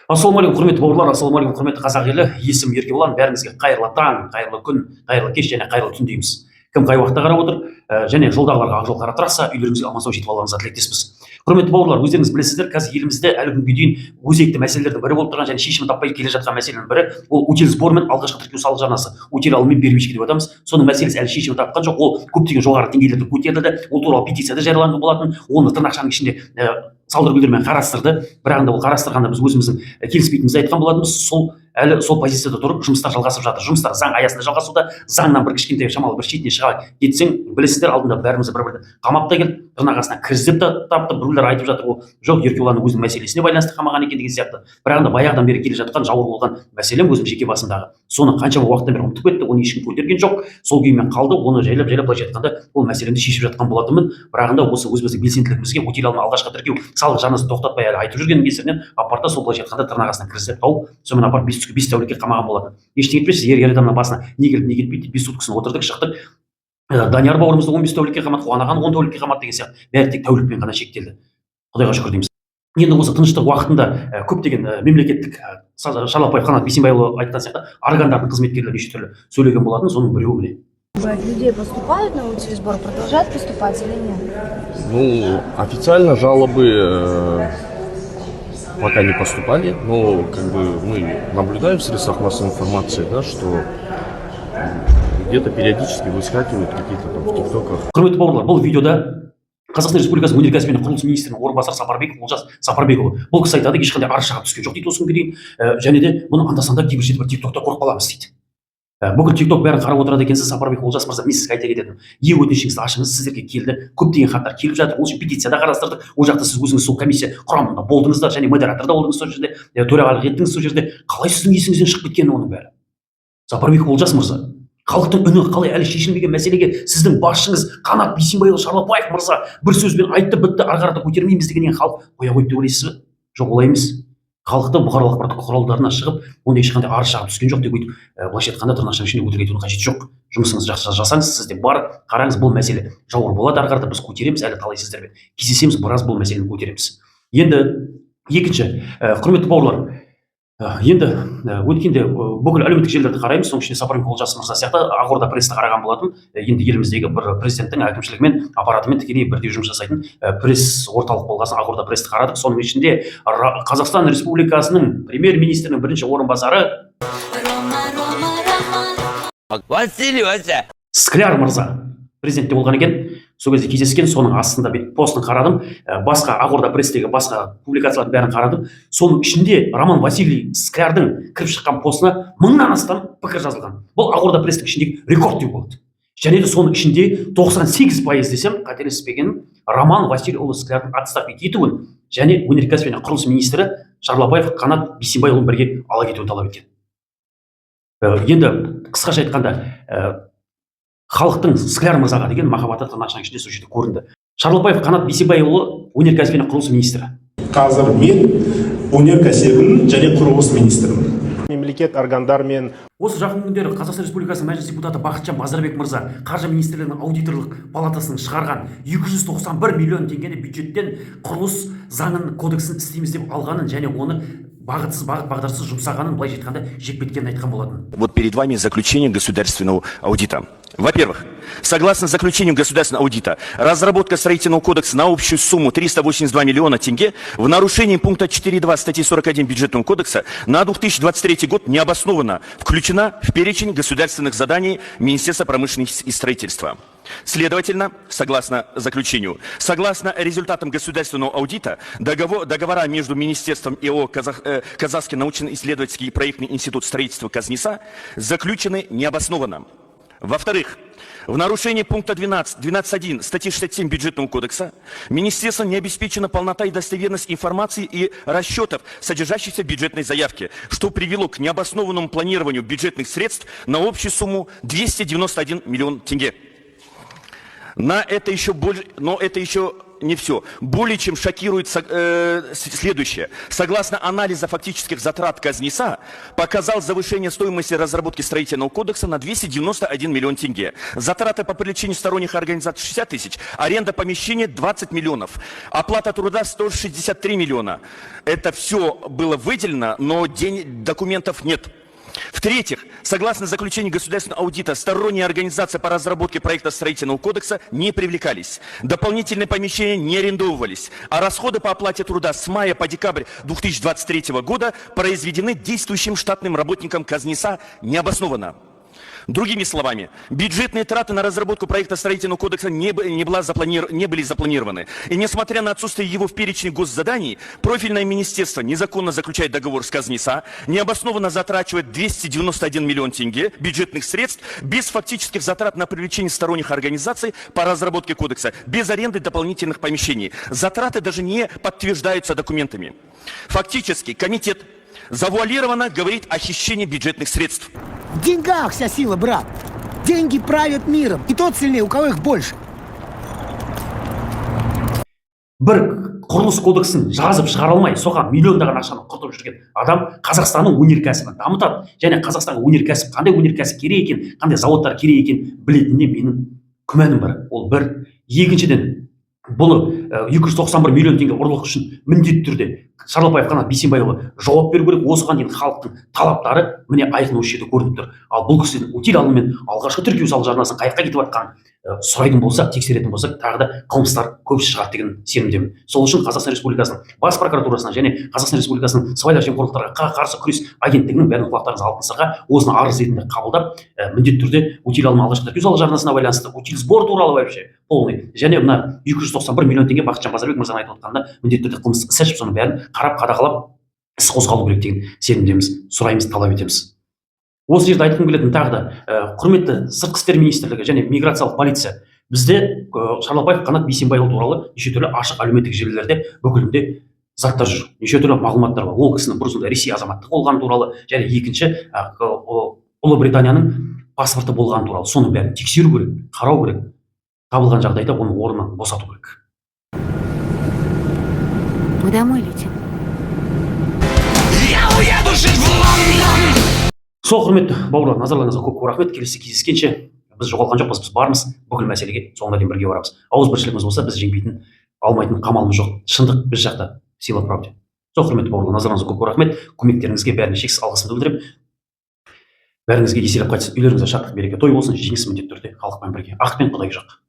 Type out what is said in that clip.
Ассалаумағалейкум, құрметті бауырлар, ассалаумағалейкум, құрметті қазақ елі. Есім Еркебұлан, бәріңізге қайырлы таң, қайырлы күн, қайырлы кеш және қайырлы түн дейміз. Кім қай уақытта қарап отыр, және жолдағыларға ақ жол қара трасса, үйлеріңізге аман сау жетіп алғаныңызға тілектеспіз. Құрметті бауырлар, өздеріңіз білесіздер, қазір елімізде әлі күнге дейін өзекті мәселелердің бірі болып тұрған және шешімін таппай келе жатқан мәселенің бірі ол утиль сбор мен алғашқы тіркеу салық жарнасы, утиль алым мен бермешке деп атамыз. Соның мәселесі әлі шешімін тапқан жоқ. Ол көптеген жоғары деңгейлерде көтерілді. Ол туралы петиция да жарияланған болатын. Оны тырнақшаның ішінде салдыр-гүлдермен қарастырды. Бірақ ол қарастырғанда біз өзіміздің келіспейтінімізді айтқан болатынбыз. Әлі сол позицияда тұрып жұмыстар жалғасып жатыр. Жұмыстар заң аясында жалғасуда. Заңнан бір кішкентай шамалы бір шетіне шыға кетсең, білесіздер, алдында бәріміз бір-бірді қамап та келді, тырнақ астына кіргізіп та тапты. Біреулер айтып жатыр, ол жоқ, Еркебұланның өзінің мәселесіне байланысты қамаған екен деген сияқты. Бірақ баяғыдан бері келе жатқан жауыр болған мәселем өзім жеке басымдағы. Соны қаншама уақыттан бері ұмытып кетті, оны ешкім көтерген жоқ. Сол күймен қалды. Оны жайлап былайша айтқанда ол мәселені шешіп жатқан болатынмын. Бірақ осы өзіміздің белсенділігімізге утиль алымы алғашқы тіркеу салық жарнасын тоқтатпай әлі айтып жүрген кесірінен апарда сол былайша айтқанда тырнақ астына кіргізіп тауып, сонымен апарып 5 тәулікке қамаған болатын. Ештеңе етпейсіз, ер адамның басына не келді не кетпейді, 5 суткасын отырдық, шықтық. Данияр бауырымызды 15 тәулікке қамады, Қуан ағаны 10 тәулікке қамады деген сияқты. Бәрі тек тәулікпен ғана шектелді. Құдайға шүкір дейміз. Енді осы тыныштық уақытында көптеген мемлекеттік Шарлапаев Қанат Бейсенбайұлы айтқан сияқты органдардың қызметкерлері неше түрлі сөйлеген болатын, соның біреуі міне. Людей поступают на утиль сбор, продолжают поступать или нет? Ну, официально жалобы пока не поступали, но как бы мы наблюдаем в средствах массовой информации, да, что где-то периодически выскакивают какие-то там в тиктоках. Құрметті бауырлар, бұл видеода Қазақстан Республикасы өнеркәсіп және құрылыс министрінің орынбасары Сапарбеков Олжас Сапарбекұлы. Бұл кісі айтады, ешқандай арыз шағым түскен жоқ дейді осы күнге дейін, және де бұны анда-санда кейбір жерде бір тиктокта көріп қаламыз дейді. Бүкіл тикток бәрін қарап отырады екенсіз. Сапарбеков Олжас мырза, мен сізге айта кететін, өтінішіңізді ашыңыз, сіздерге келді, көптеген хаттар келіп жатыр, ол үшін петицияда қарастырдық. Ол жақта сіз өзіңіз сол комиссия құрамында болдыңыздар және модераторда болдыңыз сол жерде, төрағалық еттіңіз сол жерде. Қалай сіздің есіңізден шығып кеткені оның бәрі? Сапарбеков Олжас мырза, халықтың үні қалай әлі шешілмеген мәселеге сіздің басшыңыз Қанат Бейсенбайұлы Шарлапаев мырза бір сөзбен айтты, бітті, ары қарата көтермейміз дегеннен халық қоя қойды деп ойлайсыз ба? Жоқ, олай емес. Халықты бұқаралық ақпарат құралдарына шығып, онда ешқандай арыз шағым түскен жоқ деп өйтіп, былайша айтқанда тырнақшаның ішінде өтірік айтудың қажеті жоқ. Жұмысыңызды жақсы жасаңыз, сіз де бар, қараңыз, бұл мәселе жауыр болады, ары қарата біз көтереміз, әлі талай сіздермен кездесеміз, біраз бұл мәселені көтереміз. Енді екінші, құрметті бауырлар, енді өткенде бүкіл әлеуметтік желілерді қараймыз, соның ішінде Сапарбеков Олжас мырза сияқты Ақорда престі қараған болатын. Енді еліміздегі бір президенттің әкімшілігімен, аппаратымен тікелей бірдей жұмыс жасайтын пресс орталық болғасын Ақорда престі қарадық. Соның ішінде Қазақстан Республикасының премьер-министрінің бірінші орынбасары Скляр мырза президентте болған екен. Сол кезде кездескен, соның астында постын қарадым, басқа Ақорда пресстегі басқа публикациялардың бәрін қарадым. Соның ішінде Роман Василий Склярдың кіріп шыққан постына 1000-нан астам пікір жазылған. Бұл Ақорда пресстің ішіндегі рекорд деу болады. Және де соның ішінде 98% десем қателеспегенім, Роман Васильұлы Склярдың отставка етуін және өнеркәсіп және құрылыс министрі Шарлапаев Қанат Бейсенбайұлын бірге ала кетуін талап еткен. Енді қысқаша айтқанда, халықтың Скляр мырзаға деген махаббаты тырнақшаның ішінде сол жерде көрінді. Шарлапаев Қанат Бейсенбайұлы өнеркәсіп және құрылыс министрі. Қазір мен өнеркәсібінің және құрылыс министрімін. Мемлекет органдармен. Осы жақын күндері Қазақстан Республикасының мәжіліс депутаты Бақытжан Базарбек мырза Қаржы министрлігінің аудиторлық палатасының шығарған 291 миллион теңгені бюджеттен құрылыс заңын кодексін істейміз деп алғанын және оны бағыт-бағдарсыз жұмсағанын былайша айтқанда жеп кеткенін айтқан болатын. Вот перед вами заключение государственного аудита. Во-первых, согласно заключению государственного аудита, разработка строительного кодекса на общую сумму 382 миллиона тенге в нарушении пункта 4.2 статьи 41 бюджетного кодекса на 2023 год необоснованно включена в перечень государственных заданий Министерства промышленности и строительства. Следовательно, согласно заключению, согласно результатам государственного аудита, договора между Министерством и ООО «Казахский научно-исследовательский и проектный институт строительства Казниса» заключены необоснованно. Во-вторых, в нарушении пункта 12.1 статьи 67 Бюджетного кодекса Министерством не обеспечена полнота и достоверность информации и расчетов, содержащихся в бюджетной заявке, что привело к необоснованному планированию бюджетных средств на общую сумму 291 миллион тенге. Но это еще не все. Более чем шокирует следующее. Согласно анализа фактических затрат казниса, показал завышение стоимости разработки строительного кодекса на 291 миллион тенге. Затраты по привлечению сторонних организаций 60 тысяч, аренда помещения 20 миллионов, оплата труда 163 миллиона. Это все было выделено, но документов нет. В-третьих, согласно заключению государственного аудита, сторонние организации по разработке проекта строительного кодекса не привлекались, дополнительные помещения не арендовывались, а расходы по оплате труда с мая по декабрь 2023 года произведены действующим штатным работникам казниса необоснованно. Другими словами, бюджетные траты на разработку проекта строительного кодекса не были запланированы. И несмотря на отсутствие его в перечне госзаданий, профильное министерство незаконно заключает договор с казниса, необоснованно затрачивает 291 миллион тенге бюджетных средств без фактических затрат на привлечение сторонних организаций по разработке кодекса, без аренды дополнительных помещений. Затраты даже не подтверждаются документами. Фактически комитет завуалированно говорит о хищении бюджетных средств. В деньгах вся сила, брат. Деньги правят миром. И тот сильнее, у кого их больше. Бір құрылыс кодексін жазып шығара алмай, соған миллиондаған ақшаны құртып жүрген адам Қазақстанның өнеркәсібін дамытады. Және Қазақстанға өнеркәсіп, қандай өнеркәсіп керек екен, қандай заводтар керек екен білетініне менің күмәнім бар. Ол бір. Екіншіден, бұл 291 миллион теңге ұрлық үшін міндетті түрде Шарлапаев Қанат Бейсенбайұлы жауап беру керек. Осыған дейін халықтың талаптары міне айқын осы жерде көрініп тұр. Ал бұл кісінің утиль алымымен алғашқы тіркеу салу жарнасын қайыққа кетіп жатқанын сұрайтын болсақ, тексеретін болсақ, тағы да қылмыстар көп шығады деген сенімдемін. Сол үшін Қазақстан Республикасының бас прокуратурасына және Қазақстан Республикасының сыбайлас жемқорлықтарға қарсы күрес агенттігінің бәрін құлақтарыңызға алтын сырға осыны арыз ретінде қабылдап, міндетті түрде утиль алымы алғашқы тіркеу салу жарнасына байланысты утиль сбор туралы вообще полный және мына 291 миллион теңге Бақытжан Базарбек мырзаның айтып отқанында міндетті түрде қылмыстық іс ашып, соның бәрін қарап қадағалап іс қозғалу керек деген сенімдеміз, сұраймыз, талап етеміз. Осы жерде айтқым келетін тағы да, құрметті сыртқы істер министрлігі және миграциялық полиция, бізде Шарлапаев Қанат Бейсенбайұлы туралы неше түрлі ашық әлеуметтік желілерде бүкілінде заттар жүр, неше түрлі мағлұматтар бар. Ол кісінің бұрынғы Ресей азаматтығы болғаны туралы және екінші Ұлыбританияның паспорты болғаны туралы, соның бәрін тексеру керек, қарау керек. Табылған жағдайда оны орнынан босату керек. Мы домой летим. Сол құрметті бауырлар, назарларыңызға көп рахмет. Келесі кездескенше біз жоғалған жоқпыз, біз бармыз, бүкіл мәселеге соңына дейін бірге барамыз. Ауызбіршілігіміз болса, біз жеңбейтін, алмайтын қамалымыз жоқ. Шындық біз жақта, сила правде. Сол құрметті бауырлар, назарларыңызға көп рахмет. Көмектеріңізге бәріне шексіз алғысымды білдіріп, бәріңізге еселеп қайтсын. Үйлеріңізде шаттық, береке, той болсын, жеңіс міндетті түрде халықпен бірге. Ақ пен Құдай жақ.